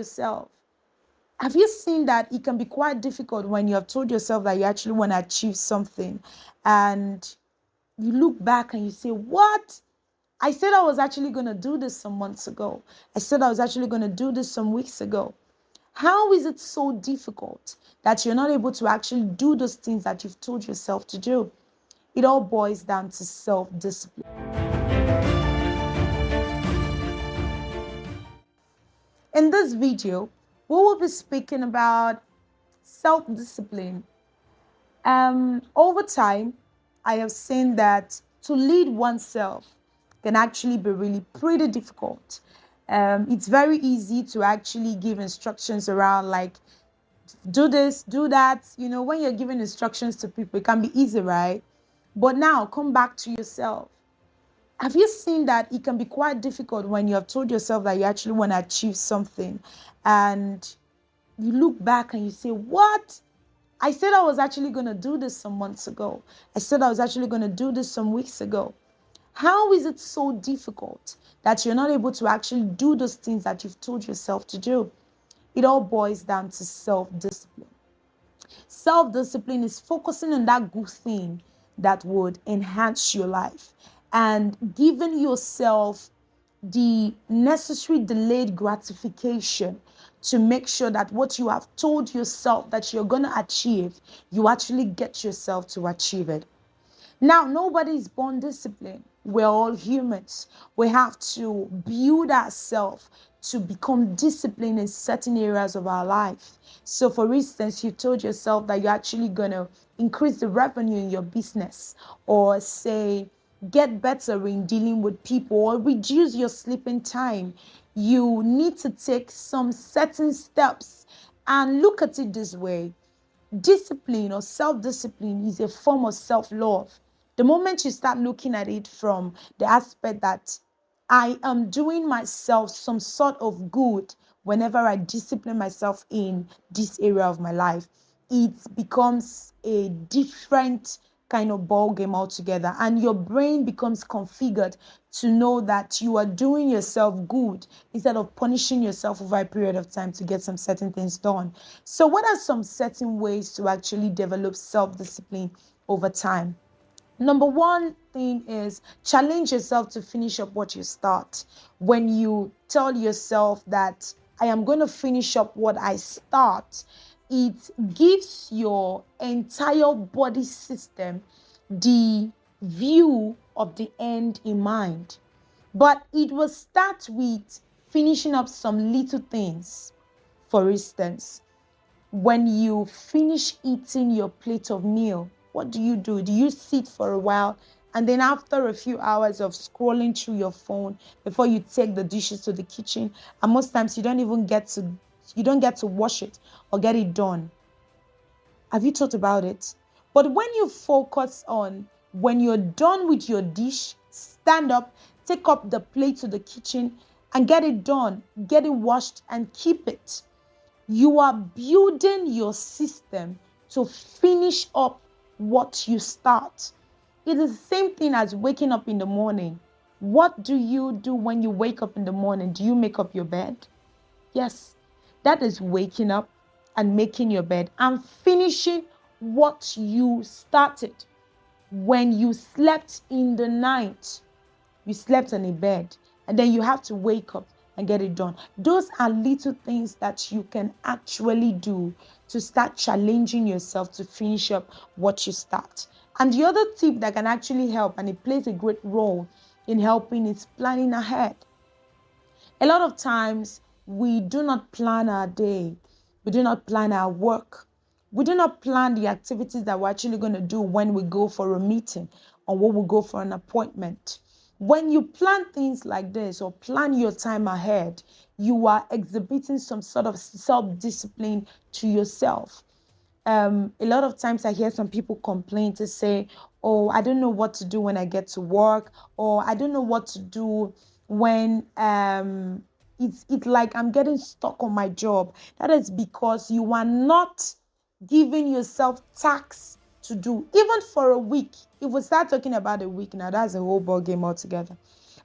yourself. Have you seen that it can be quite difficult when you have told yourself that you actually want to achieve something and you look back and you say, what? I said I was actually going to do this some months ago. I said I was actually going to do this some weeks ago. How is it so difficult that you're not able to actually do those things that you've told yourself to do? It all boils down to self-discipline. In this video, we will be speaking about self-discipline. Over time, I have seen that to lead oneself can actually be really pretty difficult. It's very easy to actually give instructions around like, do this, do that. When you're giving instructions to people, it can be easy, right? But now come back to yourself. Have you seen that it can be quite difficult when you have told yourself that you actually want to achieve something and you look back and you say, what? I said I was actually going to do this some months ago. I said I was actually going to do this some weeks ago. How is it so difficult that you're not able to actually do those things that you've told yourself to do? It all boils down to self-discipline. Self-discipline is focusing on that good thing that would enhance your life and giving yourself the necessary delayed gratification to make sure that what you have told yourself that you're going to achieve, you actually get yourself to achieve it. Now, nobody is born disciplined. We're all humans. We have to build ourselves to become disciplined in certain areas of our life. So, for instance, you told yourself that you're actually going to increase the revenue in your business, or say, get better in dealing with people, or reduce your sleeping time. You need to take some certain steps. And look at it this way. Discipline or self-discipline is a form of self-love. The moment you start looking at it from the aspect that I am doing myself some sort of good whenever I discipline myself in this area of my life, it becomes a different kind of ball game altogether, and your brain becomes configured to know that you are doing yourself good instead of punishing yourself over a period of time to get some certain things done. So what are some certain ways to actually develop self-discipline over time? Number one thing is challenge yourself to finish up what you start. When you tell yourself that I am going to finish up what I start, it gives your entire body system the view of the end in mind. But it will start with finishing up some little things. For instance, when you finish eating your plate of meal, what do? Do you sit for a while, and then after a few hours of scrolling through your phone before you take the dishes to the kitchen, and most times you don't get to wash it or get it done? Have you thought about it? But when you focus on when you're done with your dish, stand up, take up the plate to the kitchen and get it done, get it washed and keep it. You are building your system to finish up what you start. It is the same thing as waking up in the morning. What do you do when you wake up in the morning? Do you make up your bed? Yes, that is waking up and making your bed and finishing what you started. When you slept in the night, you slept on a bed, and then you have to wake up and get it done. Those are little things that you can actually do to start challenging yourself to finish up what you start. And the other tip that can actually help, and it plays a great role in helping, is planning ahead. A lot of times we do not plan our day. We do not plan our work. We do not plan the activities that we're actually going to do when we go for a meeting or when we go for an appointment. When you plan things like this or plan your time ahead, you are exhibiting some sort of self-discipline to yourself. A lot of times I hear some people complain to say, oh, I don't know what to do when I get to work, or I don't know what to do when it's like I'm getting stuck on my job. That is because you are not giving yourself tasks to do, even for a week. If we start talking about a week now, that's a whole ball game altogether.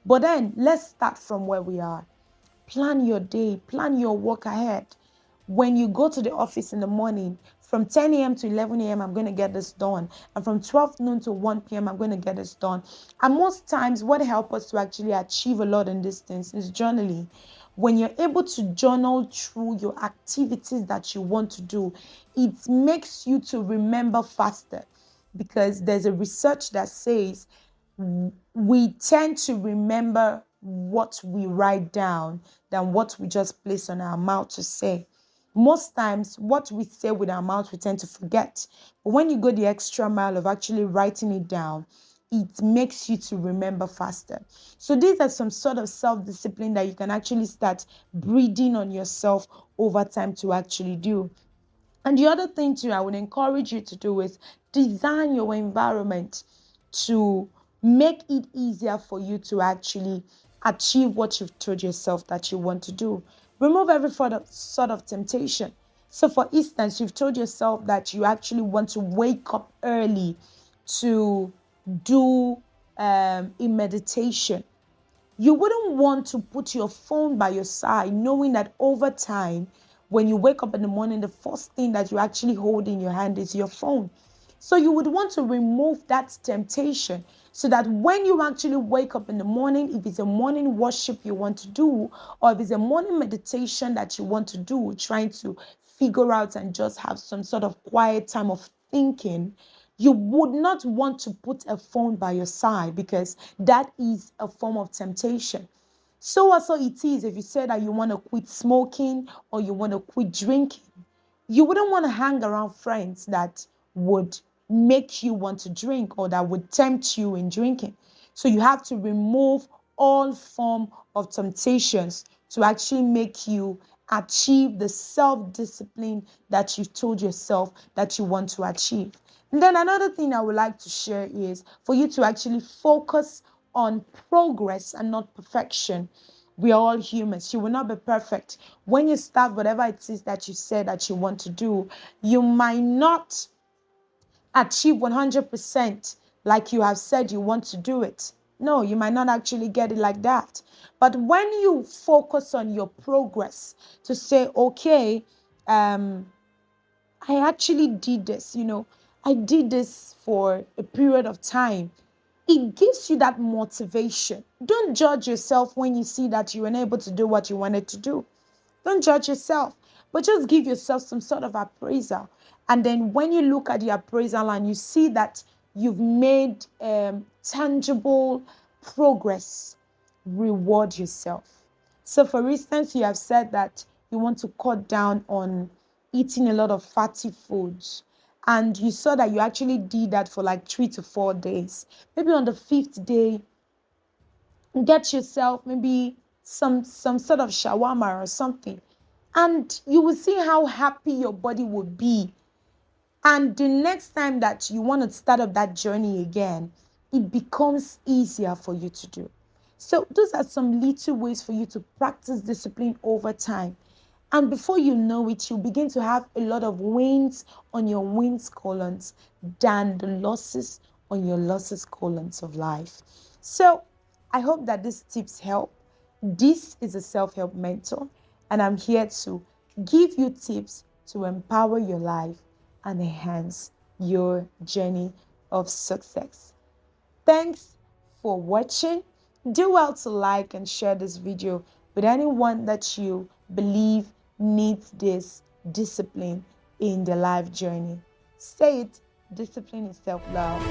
But then let's start from where we are. Plan your day, plan your work ahead. When you go to the office in the morning, from 10 a.m. to 11 a.m., I'm going to get this done. And from 12 noon to 1 p.m., I'm going to get this done. And most times, what helps us to actually achieve a lot in these things is journaling. When you're able to journal through your activities that you want to do, it makes you to remember faster, because there's a research that says we tend to remember what we write down than what we just place on our mouth to say. Most times, what we say with our mouth, we tend to forget. But when you go the extra mile of actually writing it down, it makes you to remember faster. So these are some sort of self-discipline that you can actually start breeding on yourself over time to actually do. And the other thing too, I would encourage you to do is design your environment to make it easier for you to actually achieve what you've told yourself that you want to do. Remove every sort of temptation. So, for instance, you've told yourself that you actually want to wake up early to do a meditation. You wouldn't want to put your phone by your side, knowing that over time, when you wake up in the morning, the first thing that you actually hold in your hand is your phone. So you would want to remove that temptation so that when you actually wake up in the morning, if it's a morning worship you want to do, or if it's a morning meditation that you want to do, trying to figure out and just have some sort of quiet time of thinking, you would not want to put a phone by your side, because that is a form of temptation. So also it is if you say that you want to quit smoking or you want to quit drinking. You wouldn't want to hang around friends that would make you want to drink or that would tempt you in drinking. So you have to remove all form of temptations to actually make you achieve the self-discipline that you've told yourself that you want to achieve. And then another thing I would like to share is for you to actually focus on progress and not perfection. We are all humans. You will not be perfect. When you start whatever it is that you said that you want to do, you might not achieve 100% like you have said you want to do it. No, you might not actually get it like that. But when you focus on your progress to say, okay, I actually did this, I did this for a period of time. It gives you that motivation. Don't judge yourself when you see that you were unable to do what you wanted to do. Don't judge yourself, but just give yourself some sort of appraisal. And then when you look at the appraisal and you see that you've made tangible progress, reward yourself. So, for instance, you have said that you want to cut down on eating a lot of fatty foods, and you saw that you actually did that for like 3 to 4 days. Maybe on the fifth day, get yourself maybe some sort of shawarma or something, and you will see how happy your body will be. And the next time that you want to start up that journey again, it becomes easier for you to do. So those are some little ways for you to practice discipline over time. And before you know it, you begin to have a lot of wins on your wins columns than the losses on your losses columns of life. So I hope that these tips help. This is a self-help mentor, and I'm here to give you tips to empower your life and enhance your journey of success. Thanks for watching. Do well to like and share this video with anyone that you believe needs this discipline in their life journey. Say it, discipline is self-love.